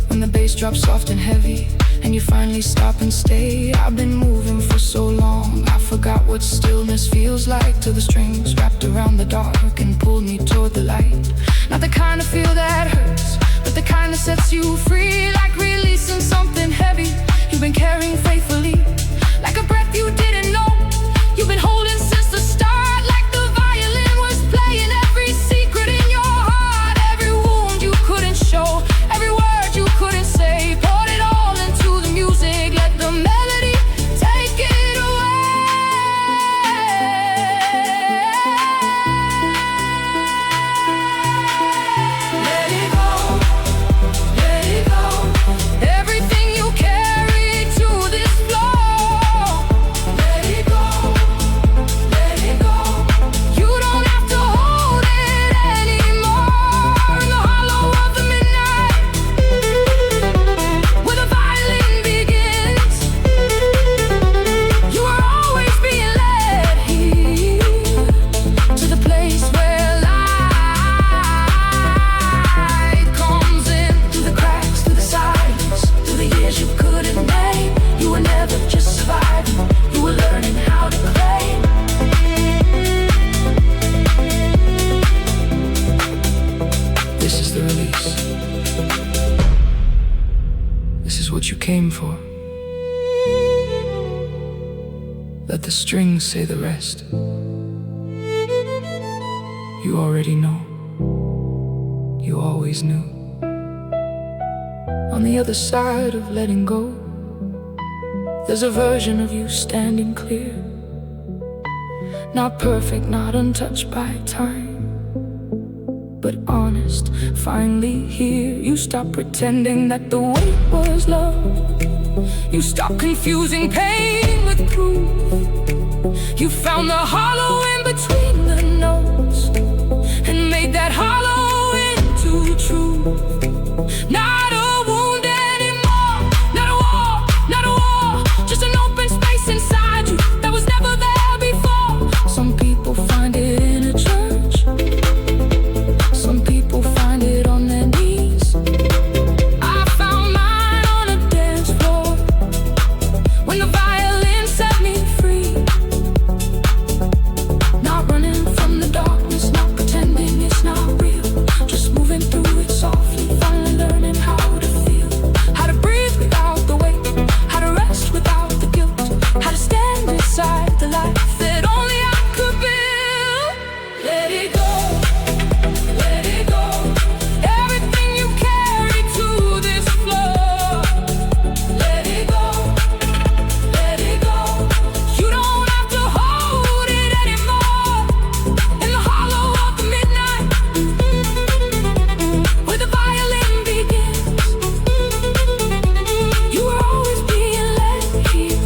when the bass drops soft and heavy and you finally stop and stay. I've been moving for so long, I forgot what stillness feels like, till the strings wrapped around the dark and pulled me toward the light. Not the kind of feel that hurts, but the kind that sets you free, like releasing something heavy you've been carrying faithfully, like a breath you didn't know you've been holding since the start, like the violin was playing every secret in your heart, every wound you couldn't show, every word you couldn't say. Poured it all into the music, let the melody take it away. Let it go, let it go. Everything you carry to this floor. Let it go, let it go. You don't have to hold it anymore. In the hollow of the midnight, where the violin begins, you are always being led here, to the place where light comes in, through the cracks, through the silence, through the years you couldn't name. You were never just surviving, you were learning how to claim. This is the release. This is what you came for. Let the strings say the rest. You already know. You always knew. On the other side of letting go, there's a version of you standing clear, not perfect, not untouched by time, but honest, finally here. You stop pretending that the weight was love. You stop confusing pain with proof. You found the hollow in between the notes and made that hollow into truth. Not a wound anymore, not a wall, not a wall, just an open space inside you that was never there before. Some people find it in a church, some people find it on their knees. I found mine on a dance floor, when the violin set me free. Not running from the darkness, not pretending it's not real, just moving through it softly, finally learning how to feel, how to breathe without the weight, how to rest without the guilt, how to stand beside the life that only I could build. Let it go, let it go. Everything you carry to this floor. Let it go, let it go. You don't have to hold it anymore. In the hollow of the midnight, where the violin begins, you are always being led here,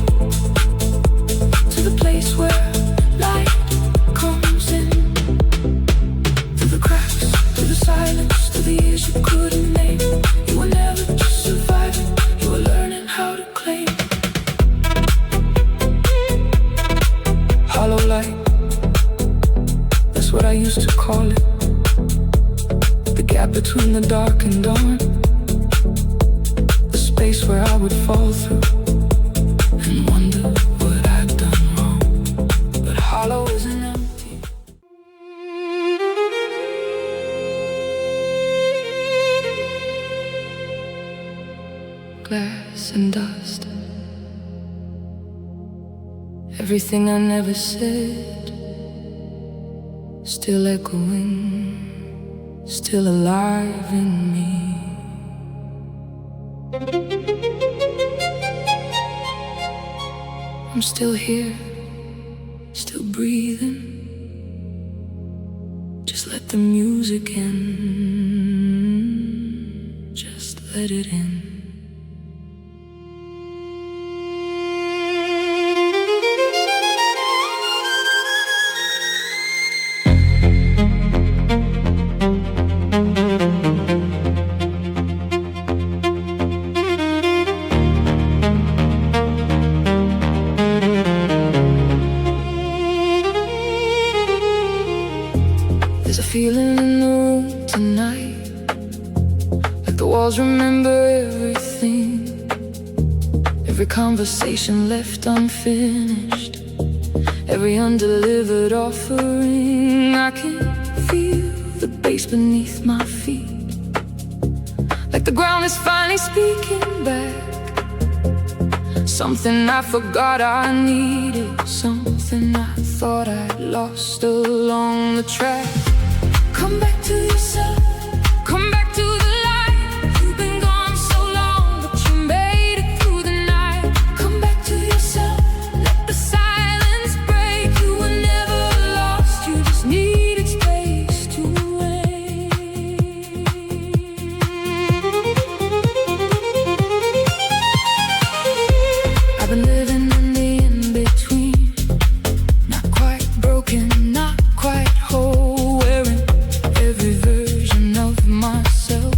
to the place where light comes in, through the cracks, through the silence, through the years you couldn't name. You were never just surviving, you were learning how to claim. Hollow light, that's what I used to call it. The gap between the dark and dawn, the space where I would fall through and wonder what I'd done wrong. But hollow isn't empty. Glass and dust, everything I never said, still echoing, still alive in me. I'm still here, still breathing. Just let the music in, just let it in. a feeling in the room tonight, like the walls remember everything, every conversation left unfinished, every undelivered offering. I can feel the bass beneath my feet, like the ground is finally speaking back. Something I forgot I needed, something I thought I'd lost along the track. Come back to yourself, come back to the light. You've been gone so long, but you made it through the night. Come back to yourself, let the silence break. You were never lost, you just needed space to wait. I've been living in the in-between, not quite broken, not quite whole, wearing every version of myself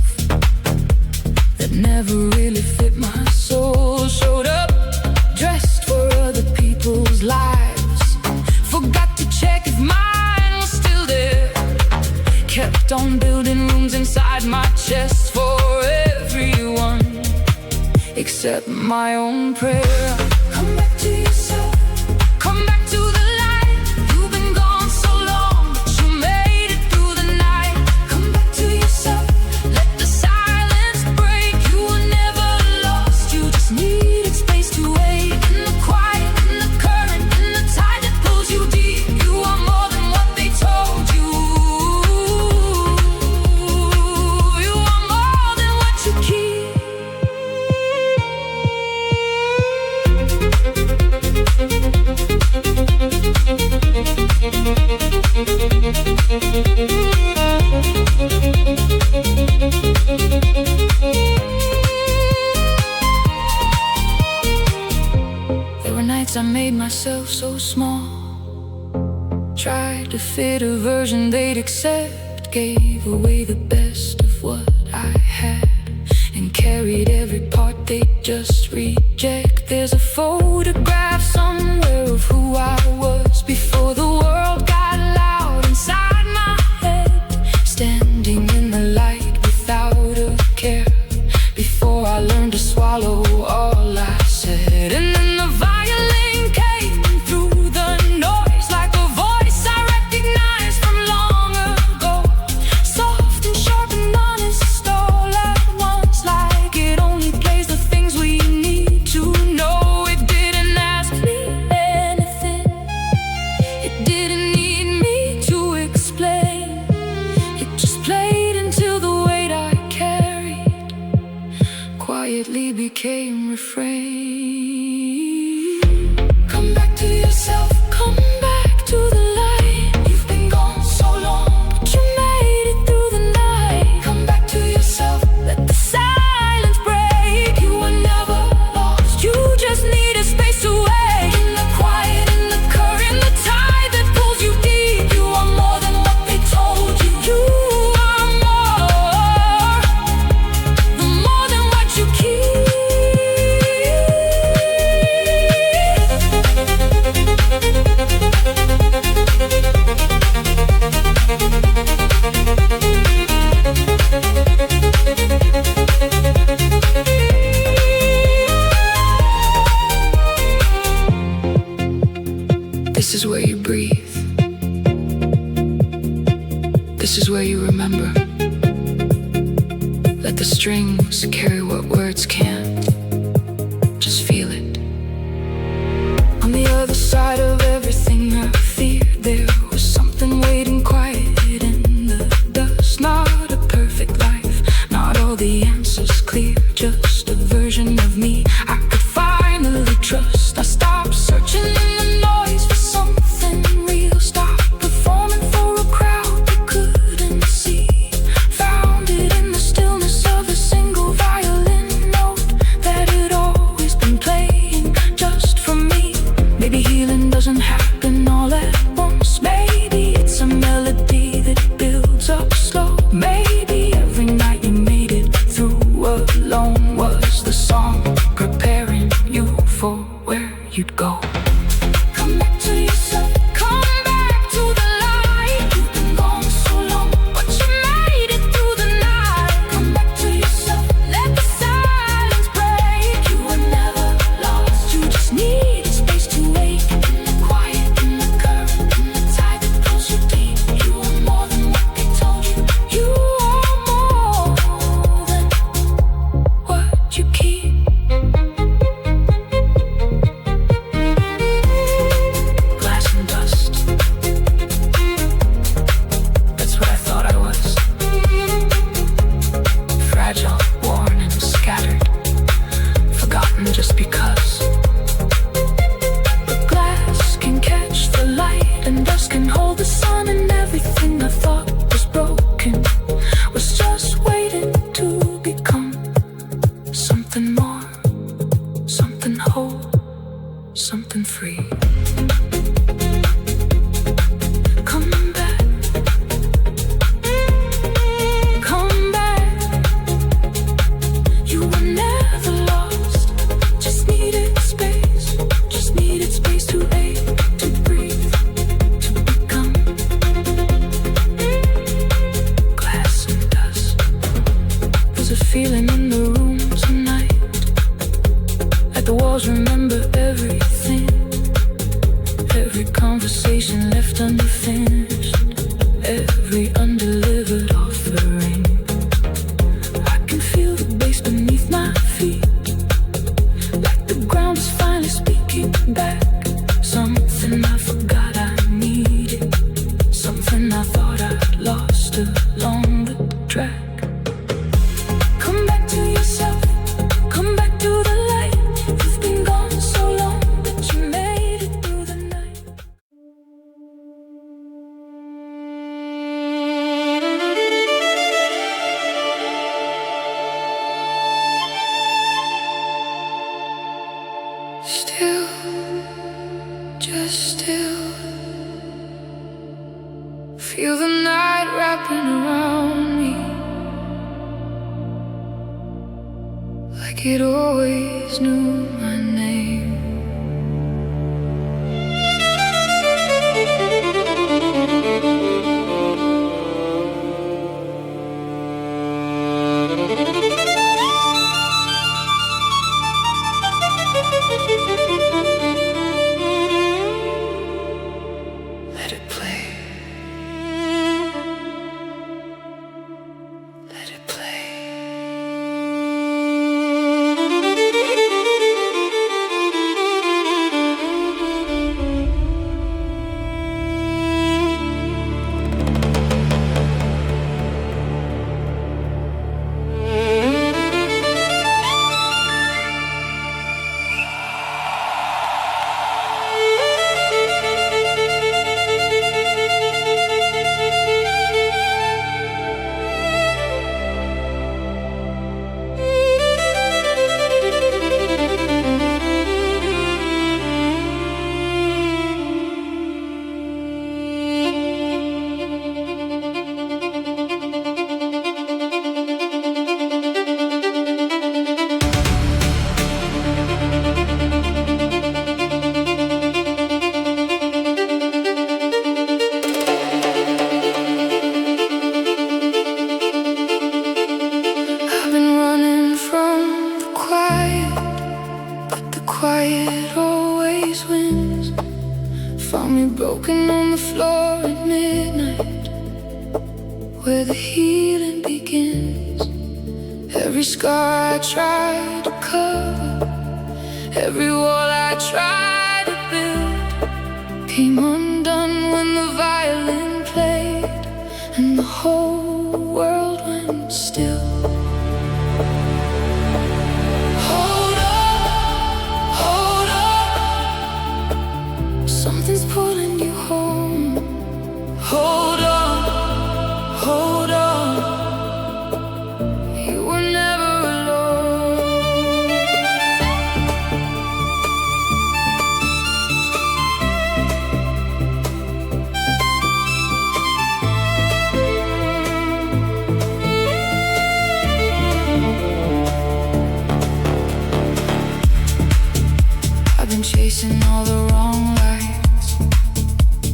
that never really fit my soul. Showed up dressed for other people's lives, forgot to check if mine was still there. Kept on building rooms inside my chest for everyone except my own prayer. Come back to yourself, come back to the light. You've been gone so long, but you made it through the night. Come back to yourself, let the silence break. You were never lost, you just needed space to wait. In the quiet, in the current, in the tide that pulls you deep, you are more than what they told you. You are more than what you keep. There were nights I made myself so small, tried to fit a version they'd accept, gave away the best of what I had, and carried every part they'd just reject. There's a photograph somewhere of who I was before the world got loud inside my head, standing in the light without a care, before I learned to swallow all I said. And then the violin came through the noise like a voice I recognized from long ago, soft and sharp and honest all at once, like it only plays the things we need to know. It didn't ask me anything, it didn't need me to explain, it just played until the weight I carried quietly became refrain. Come back to yourself, come back to the light. You've been gone so long, but you made it through the night. Come back to yourself, let the silence break. You were never lost, you just needed space to wait. In the quiet, in the current, the tide that pulls you deep, you are more than what they told you. You are more than what you keep. This is where you breathe. This is where you remember. Let the strings carry what words can't. Just feel it. On the other side of everything I feared, there was something waiting quiet in the dust. Not a perfect life, not all the answers clear, just a version of me I could finally trust. I stopped searching in the noise for something real, stopped performing for a crowd that couldn't see, found it in the stillness of a single violin note that had always been playing just for me. Maybe healing doesn't happen every conversation left unfinished, every undelivered offering. I can feel the bass beneath my feet, like the ground is finally speaking back. Something I forgot I needed, something I thought I'd lost along the track. Come back to yourself, come back to the light. You've been gone so long, but you made it through the night. Still, just still, feel the night wrapping around me, like it always knew my name. Let it play. Let it play. Quiet always wins. Found me broken on the floor at midnight, where the healing begins. Every scar I tried to cover, every wall I tried to build, came undone when the violin played and the whole world went still. Something's pulling you home. Hold on, hold on. You were never alone. I've been chasing all the wrong lights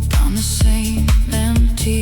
down the same empty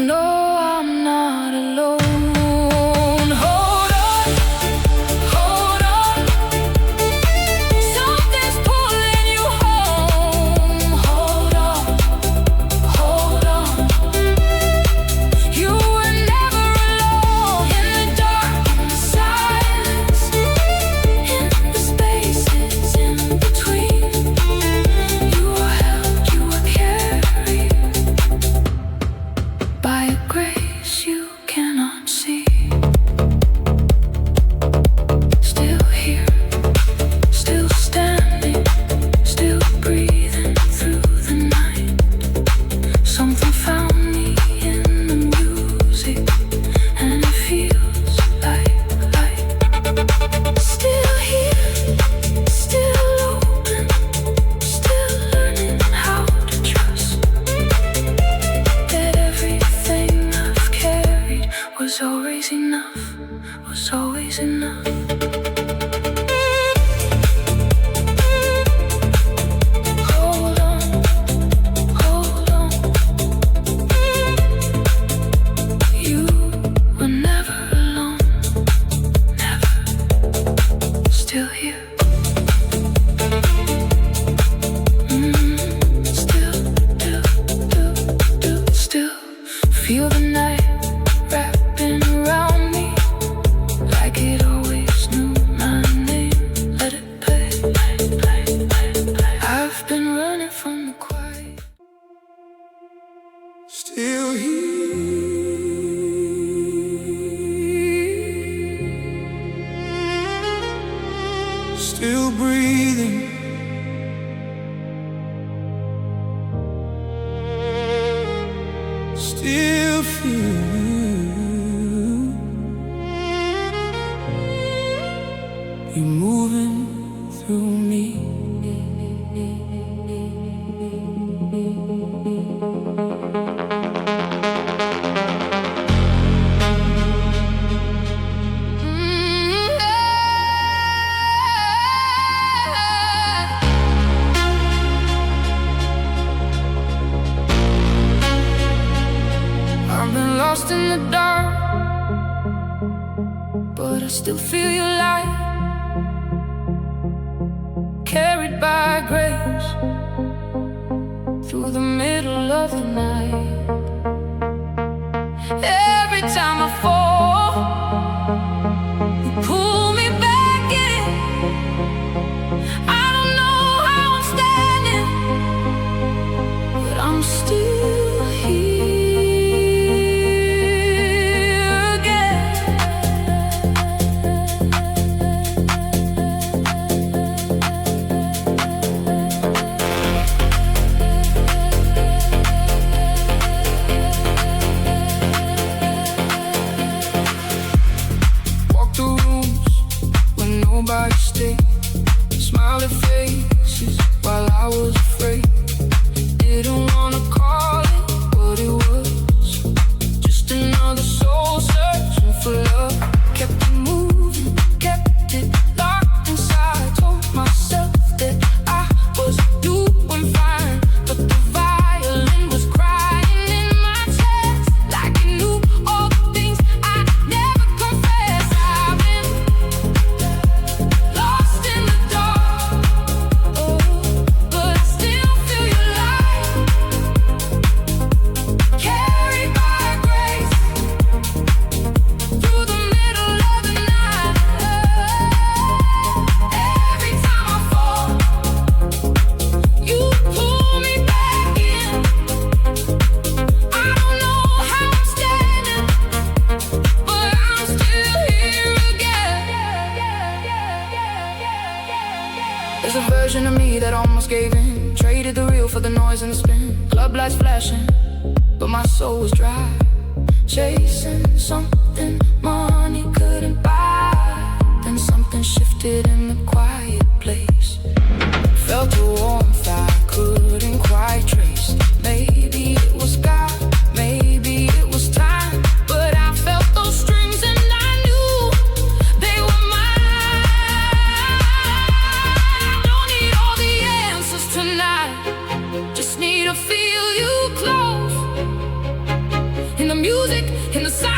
know I'm not alone. Hold on, hold on. Something's pulling you home. Hold on, hold on. You were never alone. In the dark, in the silence, in the spaces in between. You were held, you were carried by a grace you cannot see. Still here, still standing, still breathing through the night. Something found me in the music, and it feels like light. Still here, still open, still learning how to trust that everything I've carried was always enough, was always enough. Hold on, hold on. You were never alone, never. Still here. Still feel the night wrapping around me, like it always knew my name. Let it play, play, play, play, play. I've been running from the quiet. Still here, still breathing, still feel you moving through me. I've been lost in the dark, but I still feel your light. Carried by grace through the middle of the night. Every time I fall, you pull me back in. I don't know how I'm standing, but I'm still here again. Walk the rooms when nobody stayed. Smiled at faces while I was afraid. Didn't wanna call it what it was, just another soul searching for love. Kept it moving, kept it locked inside. Told myself that I was doing fine, but the violin was crying in my chest, like it knew all the things I never confessed. I've been lost in the dark, oh, but I still feel your light. Carried by grace through the middle of the night. Every time I fall, you pull me back in. I don't know how I'm standing, but I'm still here again. There's a version of me that almost gave in, traded the real for the noise and the spin. Club lights flashing, but my soul was dry, chasing something money couldn't buy. Then something shifted in the quiet place. Felt a warmth I couldn't quite trace. Maybe it was God, maybe it was time, but I felt those strings and I knew they were mine. I don't need all the answers tonight, just need to feel you close in the music, in the silence.